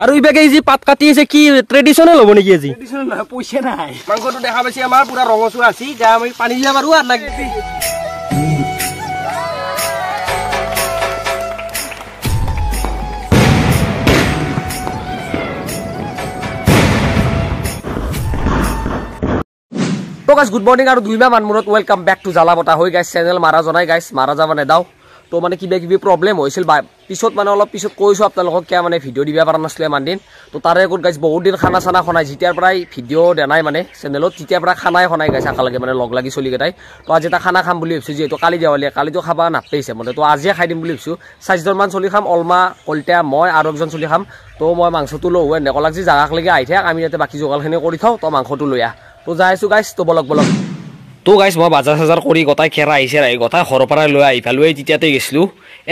আৰু ইবাগে যি পাত কাটি আছে কি ট্ৰেডিশনাল হ'ব নেকি আজি ট্ৰেডিশনাল নহয় পইচা নাই মাংসটো দেখা পাইছি আমাৰ পুৰা ৰঙচুৱা আছে যা আমি পানী দিয়া মাৰো আৰ লাগি তো গাইস গুড মৰ্নিং আৰ 2 মাহ মানমুৰত ওয়েলকাম ব্যাক টু জালাবটা হৈ গাইস চ্যানেল মারা জনাই গাইস মারা যাবা নেদাও তো মানে কিবা কিবি প্রবলেম হইছিল পিছত মানে অলপ পিছত কইছো আপোনালোকক কিয়া মানে ভিডিও দিবা পাৰা নাছলে মান দিন তো তাৰে একত গাইস বহুত দিন খানা সানা খনাই জিতিয়াৰ পৰাই ভিডিও দেনাই মানে চ্যানেলত জিতিয়াৰ পৰা খানাই খনাই গাইস আকালকে মানে লগ লাগি চলি গটাই তো আজি এটা খানা খাম বুলি ভাবছো যেটো কালি দেৱালি কালি তো খাবা নাপাইছে মানে তো আজি খাই দিম বুলি ভাবছো 6জন মান চলি খাম অলমা কলটা মই আৰু একজন চলি খাম তো মই মাংসটো লও নেকলাক যি জাগাক লাগি আই থাক আমি ইয়াতে বাকি জগালখিনি কৰি থাও তো মাংসটো লয়া তো যাইছো গাইস তো বলক তো গাইস মই বাজাৰ সাজাৰ কৰি গটাই খেৰা আহিছে ৰাই গটাই ঘৰৰ পৰা লৈ আই ফালুই তিতিয়াতে গেছলু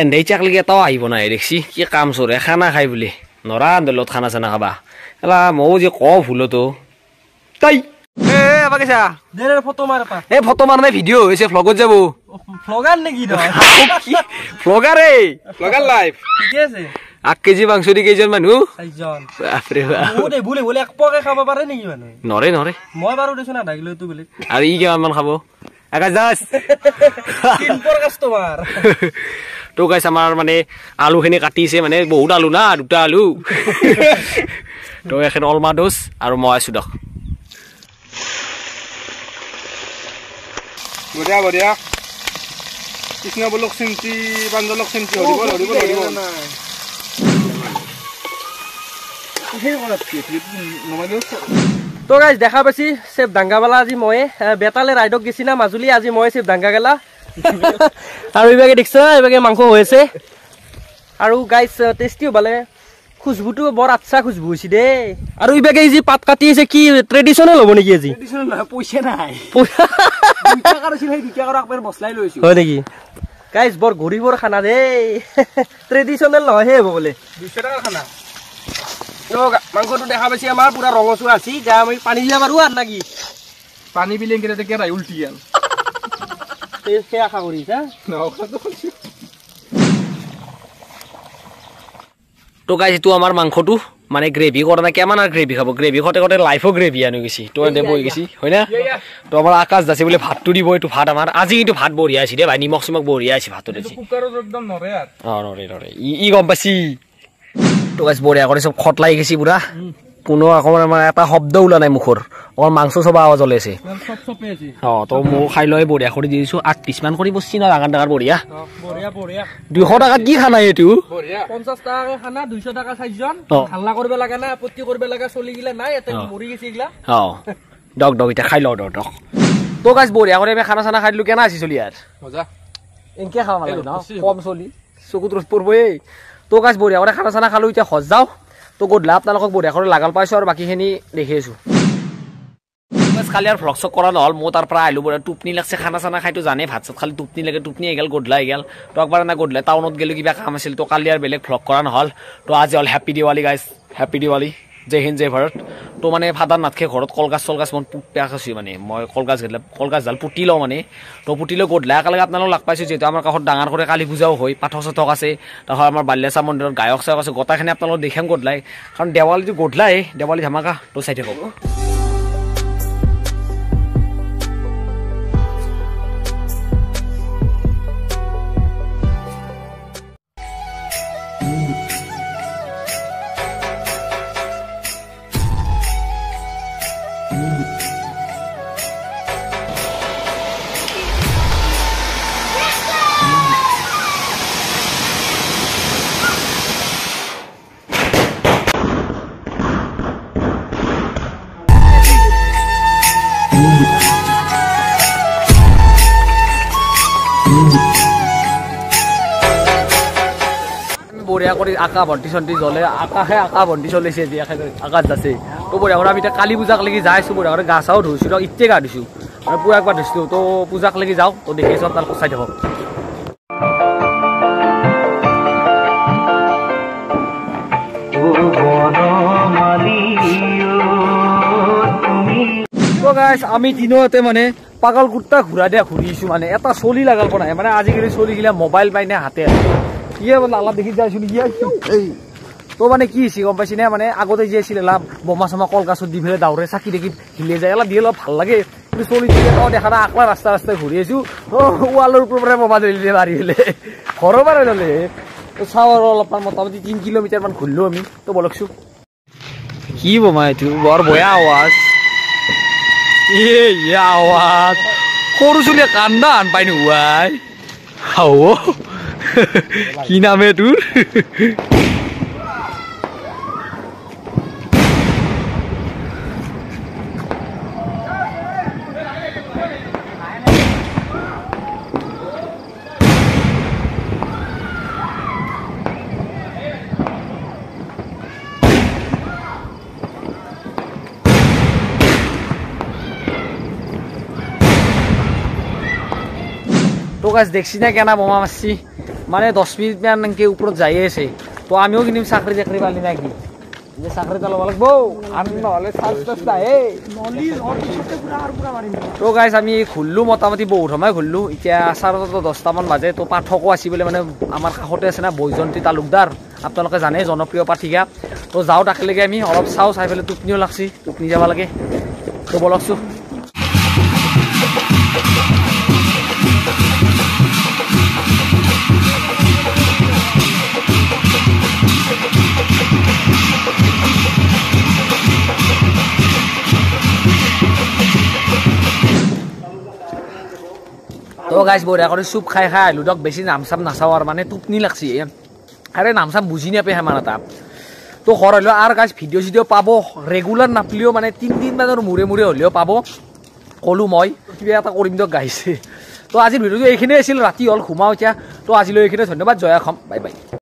এন্দেই চাকলি এটাও আহিব নাই দেখছি কি কাম চৰে খানা খাই বুলি নৰা আন্দলত খানা চানা খাবা এলা মও যে ক ভুলো তো তাই এ বাগেছা দেৰে ফটো মাৰ পা এ ফটো মাৰ নাই ভিডিও হৈছে ভ্লগত যাব ফ্লগাৰ নেকি দ ভ্লগাৰ এ ভ্লগাৰ লাইভ ঠিক আছে 1 কেজি মাংস দি কেজন মানুহ 6জন বাপৰে বাপ ওদে বুলে এক পকে খাব পাৰে নেকি মানুহ নৰে মই বাৰু দেছ না ডাগিলো তো বেলে আৰু ই কিমান মান খাব আকাশ দাস 3 পৰ কাস্টমাৰ তো গাইস আমাৰ মানে আলু খিনি কাটিছে মানে বহুত আলু না দুটা আলু তো এখন অলমা দোস আৰু মই আছো দক বঢ়িয়া বঢ়িয়া কৃষ্ণ বলক চিন্তি বান্দলক চিন্তি হৰিব না তো গাইস দেখা পাইছি সেব ডাঙ্গাবালা আজি মই বেতালে রাইডক গেছি না মাজুলি আজি মই সেব ডাঙ্গা গেলা আৰু ইবাগে দেখছ ইবাগে মাংস হৈছে আৰু গাইস টেস্টিও ভালে খুশবুটো বৰ আচ্ছা খুশবু হৈছে দে আৰু ইবাগে যি পাত কাটি আছে কি ট্ৰেডিশনাল হ'ব নেকি আজি ট্ৰেডিশনাল নহয় পইচা নাই দুটা কাৰছিল সেই দুটা কাৰ একবাৰ বসলাই লৈছো হয় নেকি গাইস বৰ গৰিবৰ খানা দে ট্ৰেডিশনাল নহয় হে হ'ব বলে 200 টাকা খানা তো মাংসটো দেখা পাইছি আমাৰ পুৰা ৰঙচুৱা আছে যা আমি পানী দিয়া মাৰো আৰ লাগি পানী বিলেং কেতে কেৰাই উল্টি গেল তেজ কে আশা কৰিছ তো গাইস তো আমাৰ মাংসটো মানে গ্ৰেভি কৰা না কেমান আৰ গ্ৰেভি খাব গ্ৰেভি খতে খতে লাইফও গ্ৰেভি আনি গেছি তো দে বই গেছি হয় না তো আমাৰ আকাশ দাসে বলে ভাতটো দিব এটো ভাত আমাৰ আজি কিন্তু ভাত বঢ়িয়া আছে দে ভাই নিমখ সিমখ বঢ়িয়া আছে ভাতটো দিছি কুকাৰত একদম নৰে আৰ নৰে ই গম পাছি তো গাইস বঢ়িয়া কৰি সব খট লাগি গেছি পুৰা কোনো আকমান মানে এটা শব্দ ওলা নাই মুখৰ অৰ মাংস সব আওয়াজ ওলাইছে সব সপে আছে তো মো খাই লয় বঢ়িয়া কৰি দিছো 8 পিস মান কৰি বসছি না ডাঙৰ ডাঙৰ বঢ়িয়া বঢ়িয়া 200 টাকা কি খানা এটো বঢ়িয়া 50 টাকা খানা 200 টাকা 6জন হাল্লা কৰিব লাগা না আপত্তি কৰিব লাগা চলি গিলা নাই এতে মৰি গেছি গিলা ডগ এটা খাই লও ডগ তো গাইস বঢ়িয়া কৰি আমি খানা চানা খাই দিলো কেনা আছে চলি আর মজা এনকে খাওয়া লাগে না কম চলি চকুত রস পড়বই তো গাইস বঢ়িয়া করে খানা চানা খালো এতিয়া হজ যাও তো গডলা আপোনালোকক বঢ়িয়া কৰি লাগাল পাইছো আৰু বাকিখিনি দেখিছো কালি আৰ ভ্লগ কৰা নহল মো তাৰ পৰা আইলো বঢ়িয়া টুপনি লাগছে খানা চানা খাইতো জানে ভাত চাত খালি টুপনি লাগে টুপনি এগেল গডলা এগেল তো একবাৰ না গডলা টাউনত গেলো কিবা কাম আছিল তো কালি আৰ বেলেগ ভ্লগ কৰা নহল তো আজি হল happy Diwali guys happy Diwali Jai Hind Jai Bharat তো মানে ফাদাৰ নাথকে ঘৰত কলগাছ চলগাছ মন পুটপেয়া খাইছো মানে মই কলগাছ জাল পুটি লওঁ মানে তো পুটি লৈ গডলা একেলগে আপোনালোক লাগ পাইছো যেহেতু আমাৰ কাষত ডাঙৰ কৰি কালী পূজাও হয় পাঠক চাথক আছে তাহলে আমাৰ বাল্যচা মন্দিৰত গায়ক চায়ক আছে গোটাখিনি আপোনালোক দেখাম গডলাই কাৰণ দেৱালীটো গডলাই দেৱালী ধামাকা তো চাই থাকক বঢ়িয়া কৰি আকা ভণ্টি চণ্টি জ্বলে আকাশে আকা ভণ্টি চলিছে যে আকাশ যাচ্ছে তো বঢ়িয়া কৰি আমি এতিয়া কালি পূজাক লাগি যাইছো বঢ়িয়া কৰি গা চাও ধুইছো ইত্যে গা ধুইছো মানে পুৰা একবাৰ ধুইছো তো পূজাক লাগি যাওঁ তো দেখিছো আপোনালোকক চাই থাকক তো গাইস আমি দিনতে মানে পাগল কুত্তা ঘুৰা দিয়া ঘূৰিছো মানে এটা চলি লাগাল নাই মানে আজিকালি চলি গিলা মোবাইল পাই নে হাতে ইয়ে বলে আল্লাহ দেখি যাইছো নি তো তো মানে কি হৈছে গম পাইছি না মানে আগতে যে আছিল লাভ বোমা চমা কলকাছত দি ফেলে দাউৰে চাকি দেখি হিলে যায় অলপ দিয়ে অলপ ভাল লাগে কিন্তু চলি দিয়ে দেখা না আকলা ৰাস্তা ৰাস্তাই ঘূৰি আছো ৱালৰ ওপৰৰ পৰা বোমা ধৰিলে মাৰি ফেলে ঘৰৰ পৰা ল'লে তো চাওঁ আৰু অলপমান মোটামুটি 3 কিলোমিটাৰ মান ঘূৰিলো আমি তো বলকছো কি বোমা এইটো বৰ বয়া আৱাজ আৱাজ সৰু চুলিয়ে কান্দা আন পাই নোৱাই হাও কি নামে তোৰ তো গাছ দেখছি না কেনা বোমা মারছি মানে 10 মিনিট মান উপরত যাই আছে তো আমিও কিন্তু চাকরি চাকরি পালি নাকি যে চাকরিটা লব লাগবো আর নহলে চান্স নাই তো গাইজ আমি খুললো মোটামুটি বহুত সময় খুললো এতিয়া 10:30 মান বাজে তো পাঠকো আসি বলে মানে আমার কাষতে আছে না বৈজন্তী তালুকদার আপোনালোকে জানে জনপ্রিয় পাঠিকা তো যাও তাকলেগে আমি অলপ চাও চাই ফেলে টোপনিও লাগছি টোপনি যাব লাগে তো বলকছো তো গাইজ বঢ়িয়া কৰি চুপ খাই খাই আহিলোঁ দিয়ক বেছি নাম চাম নাচাওঁ আৰু মানে টোপনি লাগছি আৰে নাম চাম বুজি নাপায় সিমান এটা তো ঘৰ হ'লেও আৰু গাইজ ভিডিঅ' চিডিঅ' পাব ৰেগুলাৰ নাপলিও মানে 3 দিন মানৰ মূৰে মূৰে হ'লেও পাব ক'লোঁ মই কিবা এটা কৰিম দিয়ক গাইছে তো আজিৰ ভিডিঅ'টো এইখিনিয়ে আছিল ৰাতি হ'ল ঘুমাওঁ এতিয়া তো আজিলৈ এইখিনি ধন্যবাদ জয় অসম বাই বাই